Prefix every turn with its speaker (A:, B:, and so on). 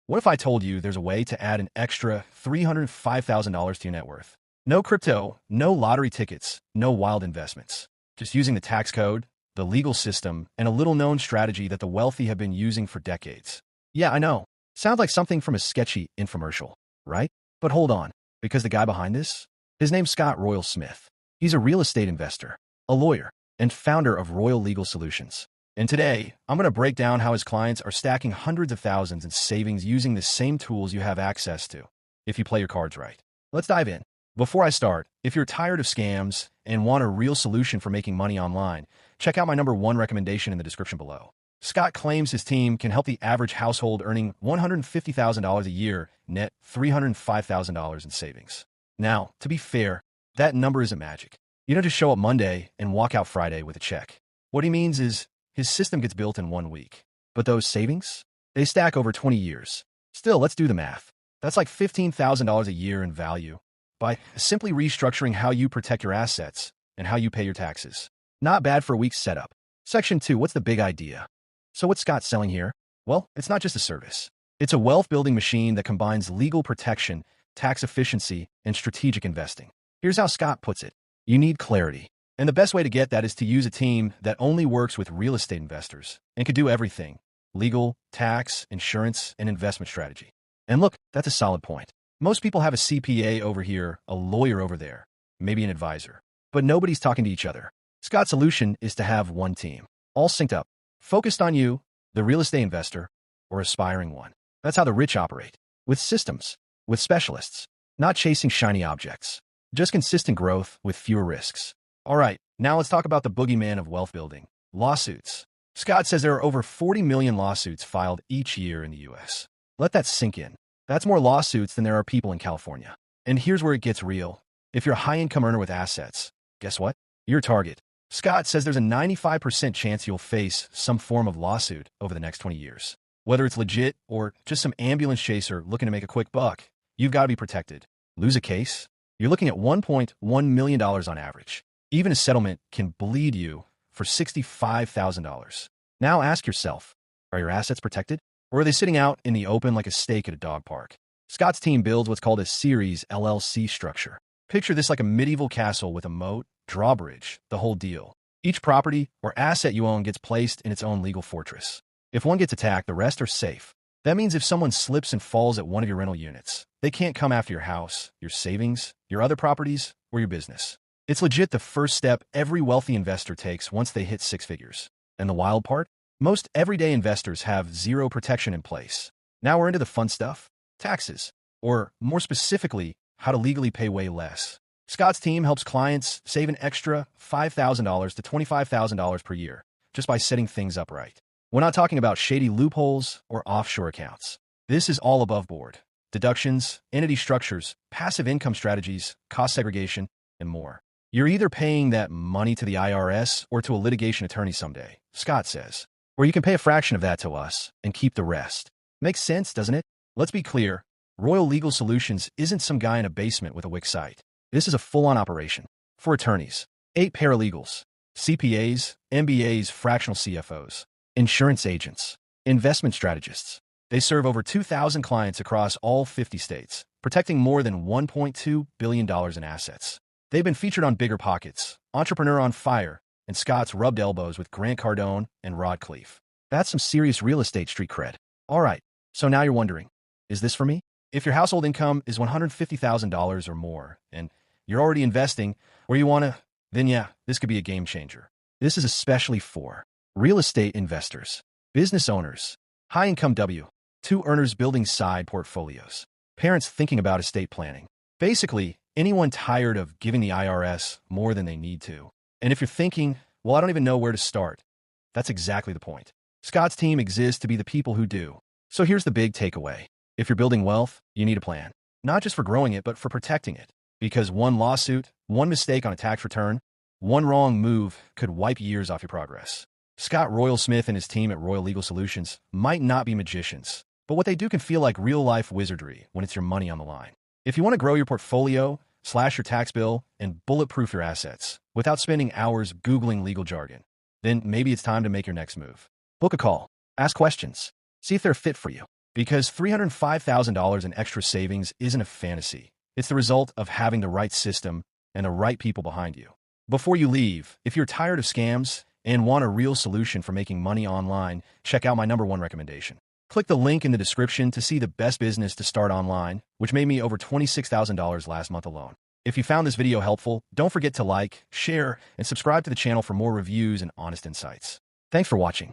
A: What if I told you there's a way to add an extra $305,000 to your net worth? No crypto, no lottery tickets, no wild investments. Just using the tax code, the legal system, and a little-known strategy that the wealthy have been using for decades. Yeah, I know. Sounds like something from a sketchy infomercial, right? But hold on, because the guy behind this? His name's Scott Royal Smith. He's a real estate investor, a lawyer, and founder of Royal Legal Solutions. And today, I'm going to break down how his clients are stacking hundreds of thousands in savings using the same tools you have access to, if you play your cards right. Let's dive in. Before I start, if you're tired of scams and want a real solution for making money online, check out my #1 recommendation in the description below. Scott claims his team can help the average household earning $150,000 a year net $305,000 in savings. Now, to be fair, that number isn't magic. You don't just show up Monday and walk out Friday with a check. What he means is his system gets built in 1 week. But those savings? They stack over 20 years. Still, let's do the math. That's like $15,000 a year in value by simply restructuring how you protect your assets and how you pay your taxes. Not bad for a week's setup. Section 2, what's the big idea? So what's Scott selling here? Well, it's not just a service. It's a wealth-building machine that combines legal protection, tax efficiency, and strategic investing. Here's how Scott puts it. You need clarity. And the best way to get that is to use a team that only works with real estate investors and can do everything: legal, tax, insurance, and investment strategy. And look, that's a solid point. Most people have a CPA over here, a lawyer over there, maybe an advisor, but nobody's talking to each other. Scott's solution is to have one team, all synced up, focused on you, the real estate investor, or aspiring one. That's how the rich operate, with systems, with specialists, not chasing shiny objects, just consistent growth with fewer risks. All right, now let's talk about the boogeyman of wealth building, lawsuits. Scott says there are over 40 million lawsuits filed each year in the U.S. Let that sink in. That's more lawsuits than there are people in California. And here's where it gets real. If you're a high-income earner with assets, guess what? You're a target. Scott says there's a 95% chance you'll face some form of lawsuit over the next 20 years. Whether it's legit or just some ambulance chaser looking to make a quick buck, you've got to be protected. Lose a case? You're looking at $1.1 million on average. Even a settlement can bleed you for $65,000. Now ask yourself, are your assets protected? Or are they sitting out in the open like a steak at a dog park? Scott's team builds what's called a series LLC structure. Picture this like a medieval castle with a moat, drawbridge, the whole deal. Each property or asset you own gets placed in its own legal fortress. If one gets attacked, the rest are safe. That means if someone slips and falls at one of your rental units, they can't come after your house, your savings, your other properties, or your business. It's legit the first step every wealthy investor takes once they hit 6 figures. And the wild part? Most everyday investors have zero protection in place. Now we're into the fun stuff: taxes, or more specifically, how to legally pay way less. Scott's team helps clients save an extra $5,000 to $25,000 per year just by setting things up right. We're not talking about shady loopholes or offshore accounts. This is all above board: deductions, entity structures, passive income strategies, cost segregation, and more. You're either paying that money to the IRS or to a litigation attorney someday, Scott says. Or you can pay a fraction of that to us and keep the rest. Makes sense, doesn't it? Let's be clear. Royal Legal Solutions isn't some guy in a basement with a Wix site. This is a full-on operation. For attorneys, 8 paralegals, CPAs, MBAs, fractional CFOs, insurance agents, investment strategists. They serve over 2,000 clients across all 50 states, protecting more than $1.2 billion in assets. They've been featured on Bigger Pockets, Entrepreneur on Fire, and Scott's rubbed elbows with Grant Cardone and Rod Khleif. That's some serious real estate street cred. All right, so now you're wondering, is this for me? If your household income is $150,000 or more, and you're already investing, or you want to, then yeah, this could be a game changer. This is especially for real estate investors, business owners, high-income W-2 earners building side portfolios, parents thinking about estate planning. Basically, anyone tired of giving the IRS more than they need to. And if you're thinking, well, I don't even know where to start, that's exactly the point. Scott's team exists to be the people who do. So here's the big takeaway. If you're building wealth, you need a plan. Not just for growing it, but for protecting it. Because one lawsuit, one mistake on a tax return, one wrong move could wipe years off your progress. Scott Royal Smith and his team at Royal Legal Solutions might not be magicians, but what they do can feel like real-life wizardry when it's your money on the line. If you want to grow your portfolio, slash your tax bill, and bulletproof your assets without spending hours Googling legal jargon, then maybe it's time to make your next move. Book a call, ask questions, see if they're a fit for you. Because $305,000 in extra savings isn't a fantasy. It's the result of having the right system and the right people behind you. Before you leave, if you're tired of scams and want a real solution for making money online, check out my #1 recommendation. Click the link in the description to see the best business to start online, which made me over $26,000 last month alone. If you found this video helpful, don't forget to like, share, and subscribe to the channel for more reviews and honest insights. Thanks for watching.